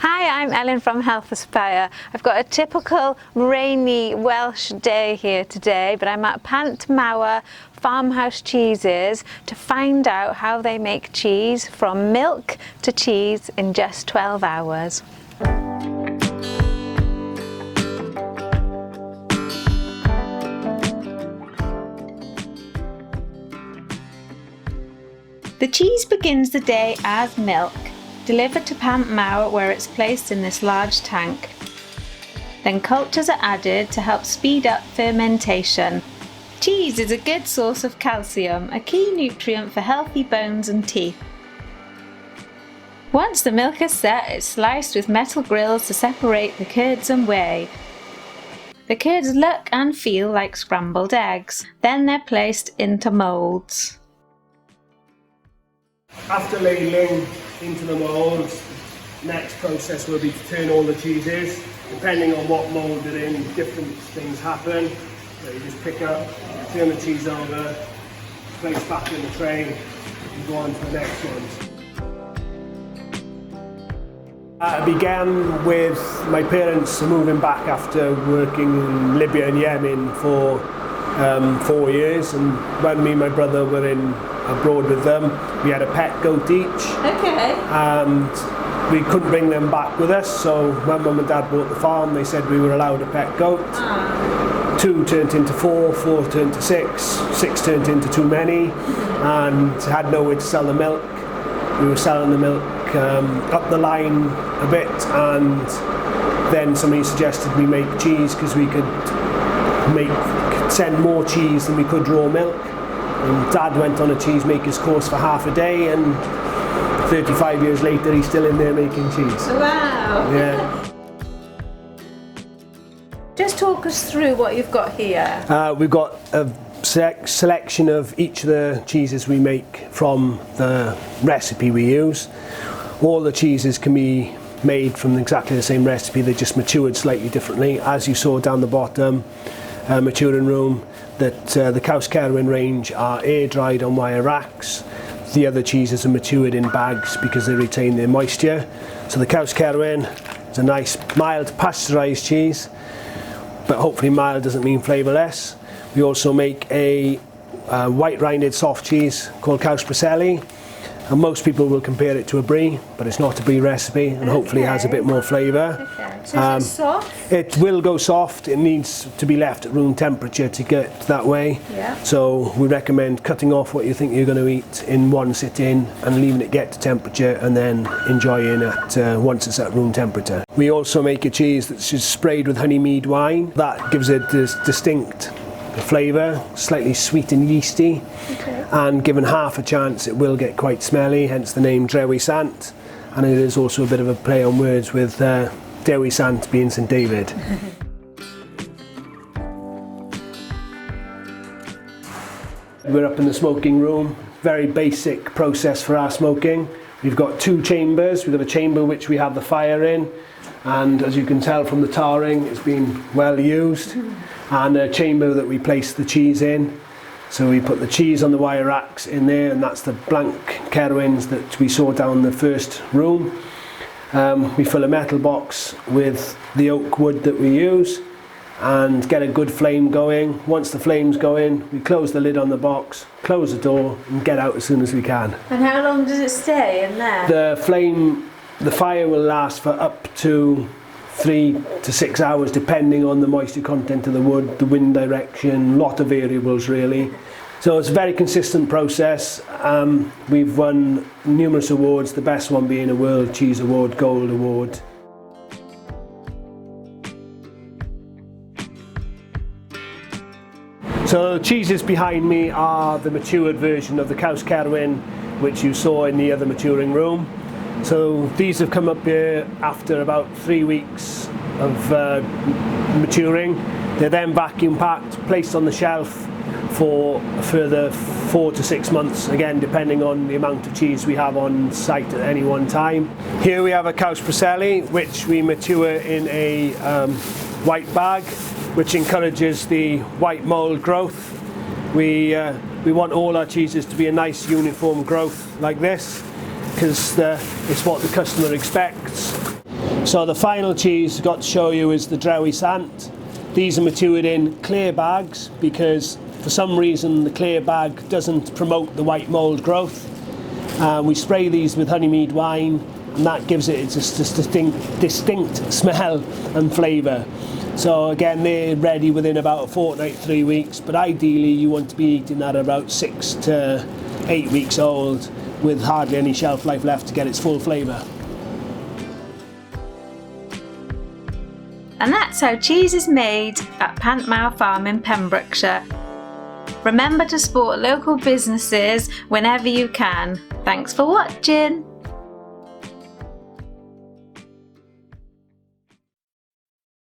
Hi, I'm Ellen from Health Aspire. I've got a typical rainy Welsh day here today, but I'm at Pant Mawr farmhouse cheeses to find out how they make cheese from milk to cheese in just 12 hours. The cheese begins the day as milk, delivered to Pant Mawr where it's placed in this large tank. Then cultures are added to help speed up fermentation. Cheese is a good source of calcium, a key nutrient for healthy bones and teeth. Once the milk is set, it's sliced with metal grills to separate the curds and whey. The curds look and feel like scrambled eggs. Then they're placed into moulds. After ladling into the moulds, next process will be to turn all the cheeses. Depending on what mould they're in, different things happen. So you just pick up, turn the cheese over, place back in the tray, and go on to the next ones. I began with my parents moving back after working in Libya and Yemen for 4 years, and when me and my brother were abroad with them, we had a pet goat each. Okay. And we couldn't bring them back with us, so when Mum and Dad bought the farm, they said we were allowed a pet goat. 2 turned into 4, 4 turned to 6, 6 turned into too many, and had nowhere to sell the milk. We were selling the milk up the line a bit, and then somebody suggested we make cheese because we could send more cheese than we could raw milk. And Dad went on a cheesemaker's course for half a day, and 35 years later he's still in there making cheese. Wow! Yeah. Just talk us through what you've got here. We've got a selection of each of the cheeses we make from the recipe we use. All the cheeses can be made from exactly the same recipe, they're just matured slightly differently. As you saw down the bottom, maturing room, that the Caws Cerwyn range are air dried on wire racks. The other cheeses are matured in bags because they retain their moisture. So the Caws Cerwyn is a nice mild pasteurised cheese, but hopefully mild doesn't mean flavourless. We also make a white rinded soft cheese called Caws Preseli, and most people will compare it to a brie, but it's not a brie recipe, and hopefully it has a bit more flavour. Okay. So is it soft? It will go soft. It needs to be left at room temperature to get that way. Yeah. So we recommend cutting off what you think you're going to eat in one sitting and leaving it get to temperature, and then enjoying it once it's at room temperature. We also make a cheese that's just sprayed with honey mead wine. That gives it this distinct flavour, slightly sweet and yeasty. Okay. And given half a chance it will get quite smelly, hence the name Dewi Sant, and it is also a bit of a play on words with Dewi Sant being St David. We're up in the smoking room, very basic process for our smoking. We've got 2 chambers. We've got a chamber which we have the fire in, and as you can tell from the tarring, it's been well used, and a chamber that we place the cheese in. So we put the cheese on the wire racks in there, and that's the blank Cerwyns that we saw down the first room. We fill a metal box with the oak wood that we use and get a good flame going. Once the flame's going, we close the lid on the box, close the door, and get out as soon as we can. And how long does it stay in there? The fire will last for up to 3 to 6 hours, depending on the moisture content of the wood, the wind direction, lot of variables really. So it's a very consistent process. We've won numerous awards, the best one being a World Cheese Award, Gold Award. So the cheeses behind me are the matured version of the Caws Cerwyn, which you saw in the other maturing room. So these have come up here after about 3 weeks of maturing. They're then vacuum packed, placed on the shelf for a further 4 to 6 months, again depending on the amount of cheese we have on site at any one time. Here we have a Caws Preseli, which we mature in a white bag, which encourages the white mould growth. We want all our cheeses to be a nice uniform growth like this, because it's what the customer expects. So the final cheese I've got to show you is the Drewy Sant. These are matured in clear bags because for some reason the clear bag doesn't promote the white mould growth. We spray these with honeymead wine and that gives it its distinct smell and flavour. So again, they're ready within about a fortnight, 3 weeks, but ideally you want to be eating that about 6 to 8 weeks old with hardly any shelf life left to get its full flavour. And that's how cheese is made at Pant Mawr farm in Pembrokeshire. Remember to support local businesses whenever you can. Thanks for watching.